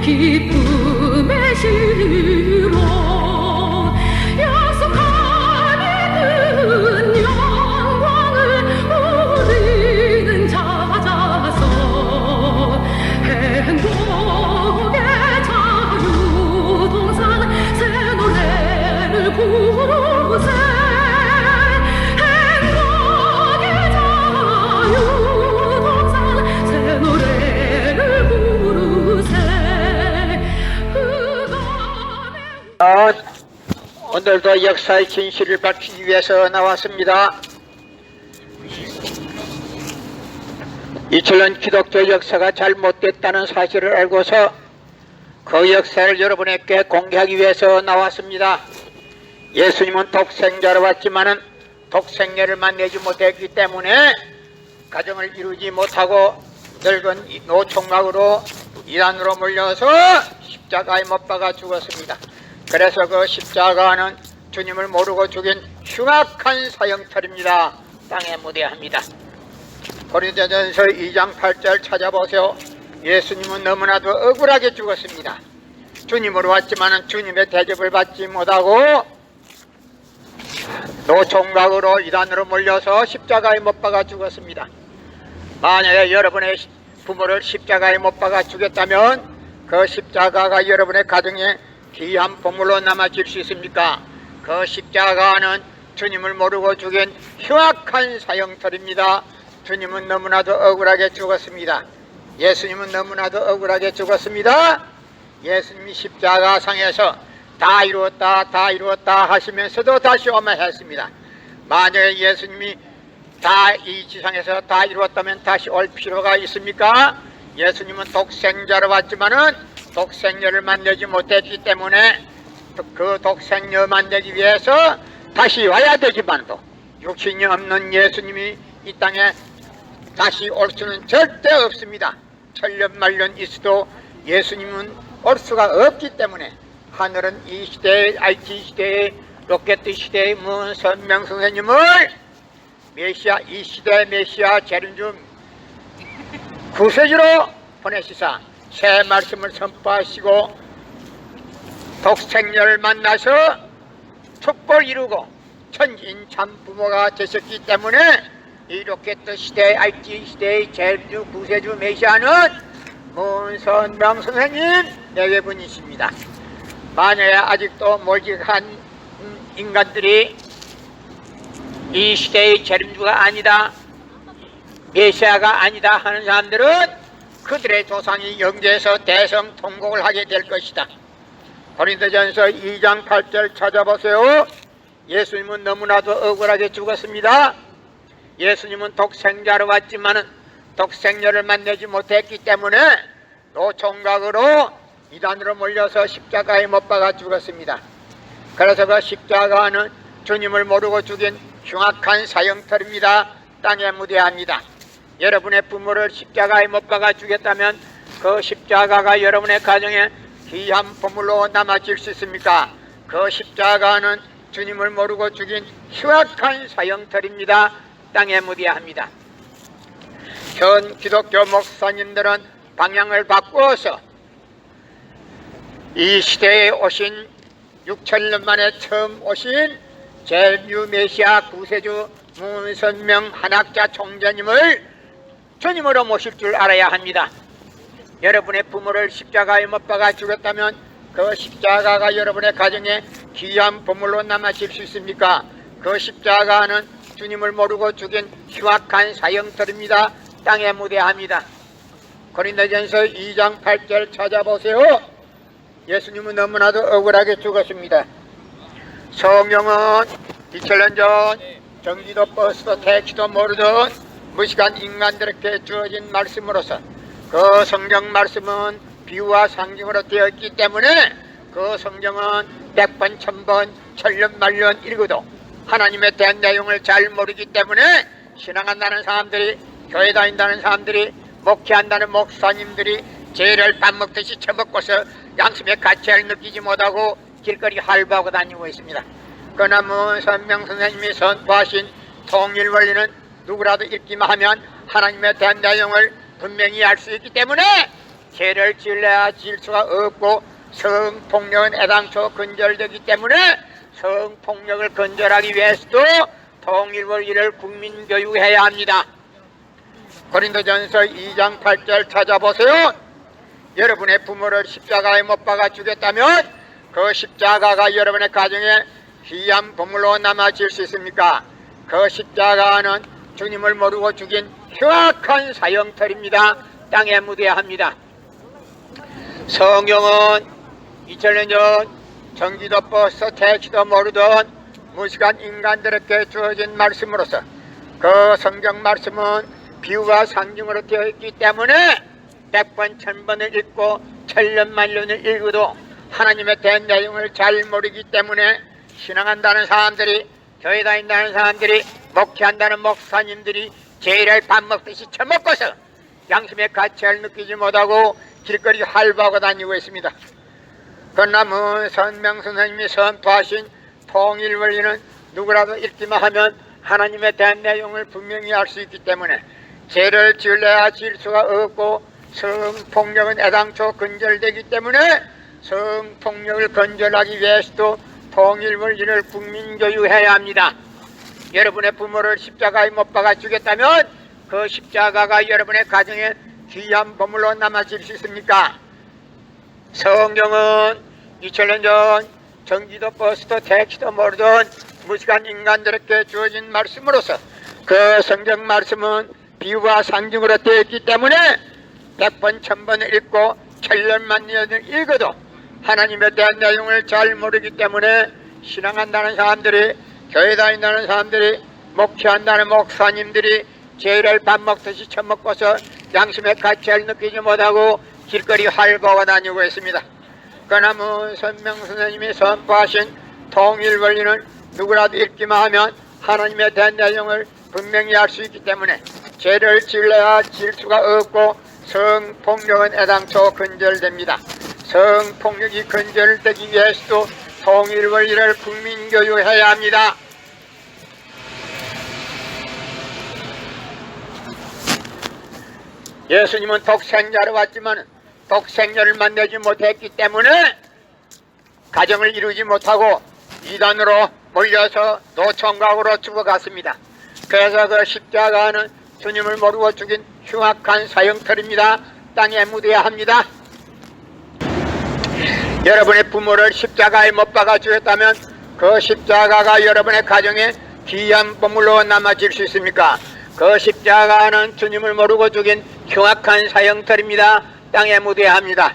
기쁨의 시로 약속한 큰 영광을 우리는 찾아서 행복의 자유동산 새 노래를 부르세. 행복의 자유동산 새 노래를 부르세. 오늘도 역사의 진실을 밝히기 위해서 나왔습니다. 2000년 기독교 역사가 잘못됐다는 사실을 알고서 그 역사를 여러분에게 공개하기 위해서 나왔습니다. 예수님은 독생자로 왔지만은 독생녀를 만나지 못했기 때문에 가정을 이루지 못하고 늙은 노총각으로 이단으로 몰려서 십자가에 못 박아 죽었습니다. 그래서 그 십자가는 주님을 모르고 죽인 흉악한 사형털입니다. 땅에 무대합니다. 고린도전서 2장 8절 찾아보세요. 예수님은 너무나도 억울하게 죽었습니다. 주님으로 왔지만 주님의 대접을 받지 못하고 노총각으로 이단으로 몰려서 십자가에 못 박아 죽었습니다. 만약에 여러분의 부모를 십자가에 못 박아 죽였다면 그 십자가가 여러분의 가정에 귀한 보물로 남아질 수 있습니까? 그 십자가는 주님을 모르고 죽인 흉악한 사형털입니다. 주님은 너무나도 억울하게 죽었습니다. 예수님은 너무나도 억울하게 죽었습니다. 예수님이 십자가상에서 다 이루었다 하시면서도 다시 오매했습니다. 만약에 예수님이 이 지상에서 다 이루었다면 다시 올 필요가 있습니까? 예수님은 독생자로 왔지만은 독생녀를 만나지 못했기 때문에 그 독생녀 만나기 위해서 다시 와야 되지만도 육신이 없는 예수님이 이 땅에 다시 올 수는 절대 없습니다. 천년만년 있어도 예수님은 올 수가 없기 때문에 하늘은 이 시대의 IT 시대의 로켓 시대의 문선명 선생님을 메시아, 이 시대의 메시아 재림중 구세주로 보내시사 새 말씀을 선포하시고 독생녀를 만나서 축복을 이루고 천진 참부모가 되셨기 때문에 이 로켓 시대, IT 시대의 재림주 구세주 메시아는 문선명 선생님 내외분이십니다. 만약에 아직도 몰직한 인간들이 이 시대의 재림주가 아니다, 메시아가 아니다 하는 사람들은 그들의 조상이 영재에서 대성통곡을 하게 될 것이다. 고린도전서 2장 8절 찾아보세요. 예수님은 너무나도 억울하게 죽었습니다. 예수님은 독생자로 왔지만은 독생녀를 만나지 못했기 때문에 노총각으로 이단으로 몰려서 십자가에 못 박아 죽었습니다. 그래서 그 십자가는 주님을 모르고 죽인 흉악한 사형털입니다. 땅에 무대합니다. 여러분의 부모를 십자가에 못 박아 죽였다면 그 십자가가 여러분의 가정에 귀한 보물로 남아질 수 있습니까? 그 십자가는 주님을 모르고 죽인 흉악한 사형털입니다. 땅에 무대합니다. 현 기독교 목사님들은 방향을 바꾸어서 이 시대에 오신 6천년 만에 처음 오신 재림주 메시아 구세주 문선명 한학자 총재님을 주님으로 모실 줄 알아야 합니다. 여러분의 부모를 십자가에 못 박아 죽였다면 그 십자가가 여러분의 가정에 귀한 보물로 남아질 수 있습니까? 그 십자가는 주님을 모르고 죽인 흉악한 사형털입니다. 땅에 무대합니다. 고린도전서 2장 8절 찾아보세요. 예수님은 너무나도 억울하게 죽었습니다. 성경은 2000년 전 전기도 버스도 택시도 모르던 무식한 인간들에게 주어진 말씀으로서 그 성경 말씀은 비유와 상징으로 되어 있기 때문에 그 성경은 100번, 1000번, 천년만년 읽어도 하나님에 대한 내용을 잘 모르기 때문에 신앙한다는 사람들이, 교회 다닌다는 사람들이, 목회한다는 목사님들이 죄를 밥 먹듯이 처먹고서 양심의 가치를 느끼지 못하고 길거리 할부하고 다니고 있습니다. 그러나 문선명 선생님이 선포하신 통일 원리는 누구라도 읽기만 하면 하나님에 대한 내용을 분명히 알 수 있기 때문에 죄를 지을래야 지을 수가 없고 성폭력은 애당초 근절되기 때문에 성폭력을 근절하기 위해서도 통일원리를 국민교육해야 합니다. 고린도전서 2장 8절 찾아보세요. 여러분의 부모를 십자가에 못 박아 죽였다면 그 십자가가 여러분의 가정에 귀한 보물로 남아질 수 있습니까? 그 십자가는 주님을 모르고 죽인 흉악한 사형털입니다. 땅에 묻어야 합니다. 성경은 2000년 전 전기도 버스 택시도 모르던 무식한 인간들에게 주어진 말씀으로서 그 성경 말씀은 비유와 상징으로 되어 있기 때문에 100번 1000번을 읽고 천년만년을 읽어도 하나님에 대한 내용을 잘 모르기 때문에 신앙한다는 사람들이, 교회 다닌다는 사람들이, 목회한다는 목사님들이 죄를 밥 먹듯이 처먹고서 양심의 가치를 느끼지 못하고 길거리 활보하고 다니고 있습니다. 그러나 문선명 선생님이 선포하신 통일원리는 누구라도 읽기만 하면 하나님에 대한 내용을 분명히 알 수 있기 때문에 죄를 지을래야 지을 수가 없고 성폭력은 애당초 근절되기 때문에 성폭력을 근절하기 위해서도 통일원리를 국민교육해야 합니다. 여러분의 부모를 십자가에 못 박아 죽였다면 그 십자가가 여러분의 가정에 귀한 보물로 남아질 수 있습니까? 성경은 2000년 전 전기도 버스도 택시도 모르던 무식한 인간들에게 주어진 말씀으로서 그 성경 말씀은 비유와 상징으로 되어 있기 때문에 100번 1000번을 읽고 천년만년을 읽어도 하나님에 대한 내용을 잘 모르기 때문에 신앙한다는 사람들이, 교회 다닌다는 사람들이, 목회한다는 목사님들이 죄를 밥 먹듯이 처먹고서 양심의 가치를 느끼지 못하고 길거리 활보하고 다니고 있습니다. 그러나 문선명 선생님이 선포하신 통일원리는 누구라도 읽기만 하면 하나님에 대한 내용을 분명히 알 수 있기 때문에 죄를 지을래야 지을 수가 없고 성폭력은 애당초 근절됩니다. 성폭력이 근절되기 위해서도 통일원리를 국민교육해야 합니다. 예수님은 독생자로 왔지만 독생자를 만나지 못했기 때문에 가정을 이루지 못하고 이단으로 몰려서 노총각으로 죽어갔습니다. 그래서 그 십자가는 주님을 모르고 죽인 흉악한 사형털입니다. 땅에 묻어야 합니다. 여러분의 부모를 십자가에 못 박아 죽였다면 그 십자가가 여러분의 가정에 귀한 보물로 남아질 수 있습니까? 그 십자가는 주님을 모르고 죽인 흉악한 사형털입니다. 땅에 묻어야 합니다.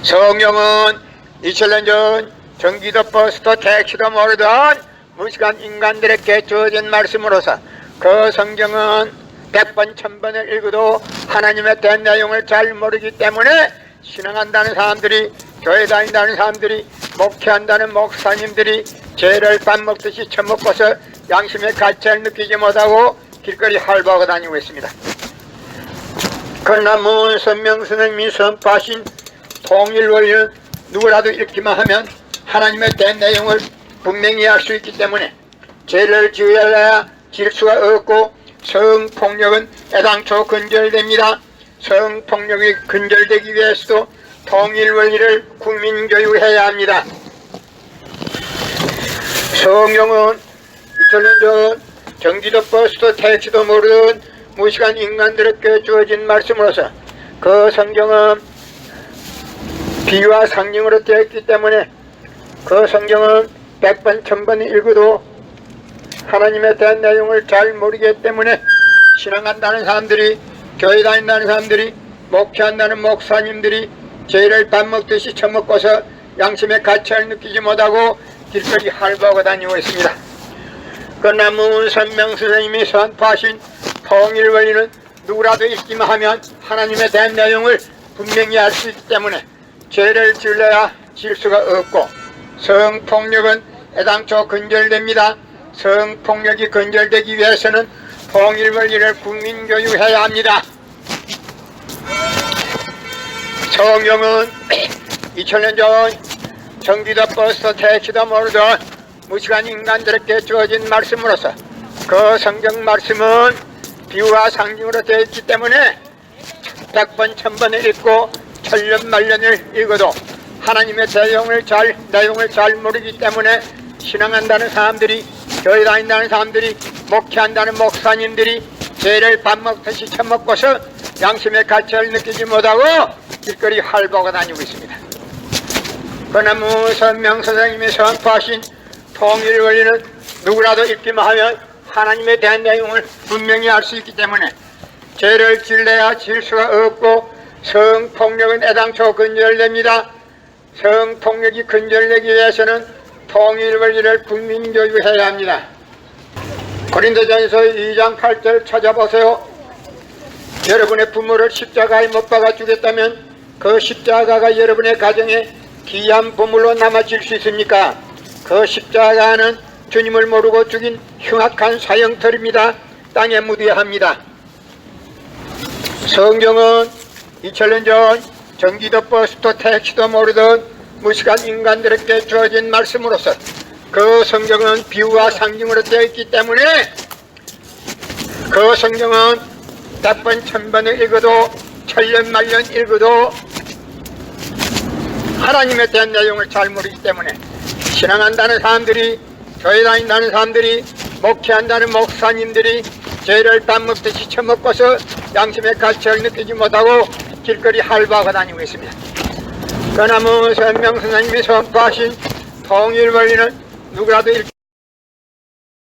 성경은 2000년 전 전기도 버스도 택시도 모르던 무식한 인간들에게 주어진 말씀으로서 그 성경은 100번 1000번을 읽어도 하나님에 대한 내용을 잘 모르기 때문에 신앙한다는 사람들이, 교회 다닌다는 사람들이, 목회한다는 목사님들이 죄를 밥 먹듯이 처먹고서 양심의 가치를 느끼지 못하고 길거리 활보하고 다니고 있습니다. 그러나 문선명 선생님이 선포하신 통일원리는 누구라도 읽기만 하면 하나님에 대한 내용을 분명히 알 수 있기 때문에 죄를 지어야 지을 수가 없고 성폭력은 애당초 근절됩니다. 성폭력이 근절되기 위해서도 통일원리를 국민교육해야 합니다. 성경은 2000년 전 전기도 버스도 택시도 모르는 무식한 인간들에게 주어진 말씀으로서 그 성경은 비유와 상징으로 되어 있기 때문에 그 성경은 100번 1000번 읽어도 하나님에 대한 내용을 잘 모르기 때문에 신앙한다는 사람들이, 교회 다닌다는 사람들이, 목회한다는 목사님들이 죄를 밥 먹듯이 처먹고서 양심의 가치를 느끼지 못하고 길거리 활보하고 다니고 있습니다. 그러나 문선명 선생님이 선포하신 통일원리는 누구라도 읽기만 하면 하나님에 대한 내용을 분명히 알 수 있기 때문에 죄를 지을래야 지을 수가 없고 성폭력은 애당초 근절됩니다. 성폭력이 근절되기 위해서는 통일원리를 국민교육해야 합니다. 성경은 2000년 전 전기도 버스도 택시도 모르던 무식한 인간들에게 주어진 말씀으로서 그 성경 말씀은 비유와 상징으로 되어 있기 때문에 100번 1000번을 읽고 천년 만년을 읽어도 하나님의 내용을 잘 모르기 때문에 신앙한다는 사람들이, 교회 다닌다는 사람들이, 목회한다는 목사님들이 죄를 밥 먹듯이 처먹고서 양심의 가치를 느끼지 못하고 길거리 활보하고 다니고 있습니다. 그러나 무선명 선생님이 선포하신 통일 원리는 누구라도 읽기만 하면 하나님에 대한 내용을 분명히 알 수 있기 때문에 죄를 질러야 질 수가 없고 성폭력은 애당초 근절됩니다. 성폭력이 근절되기 위해서는 통일 원리를 국민교육해야 합니다. 고린도전서 2장 8절 찾아보세요. 여러분의 부모를 십자가에 못 박아 주겠다면 그 십자가가 여러분의 가정에 귀한 보물로 남아질 수 있습니까? 그 십자가는 주님을 모르고 죽인 흉악한 사형털입니다. 땅에 묻어야 합니다. 성경은 2000년 전 전기도 버스도 택시도 모르던 무식한 인간들에게 주어진 말씀으로서 그 성경은 비유와 상징으로 되어 있기 때문에 그 성경은 100번 1000번을 읽어도 천년 만년 읽어도 하나님에 대한 내용을 잘 모르기 때문에 신앙한다는 사람들이, 교회 다닌다는 사람들이, 목회한다는 목사님들이 죄를 밥 먹듯이 처먹고서 양심의 가치를 느끼지 못하고 길거리 할바하고 다니고 있습니다. 그러나 무선명 선생님이 선포하신 통일 원리는 누구라도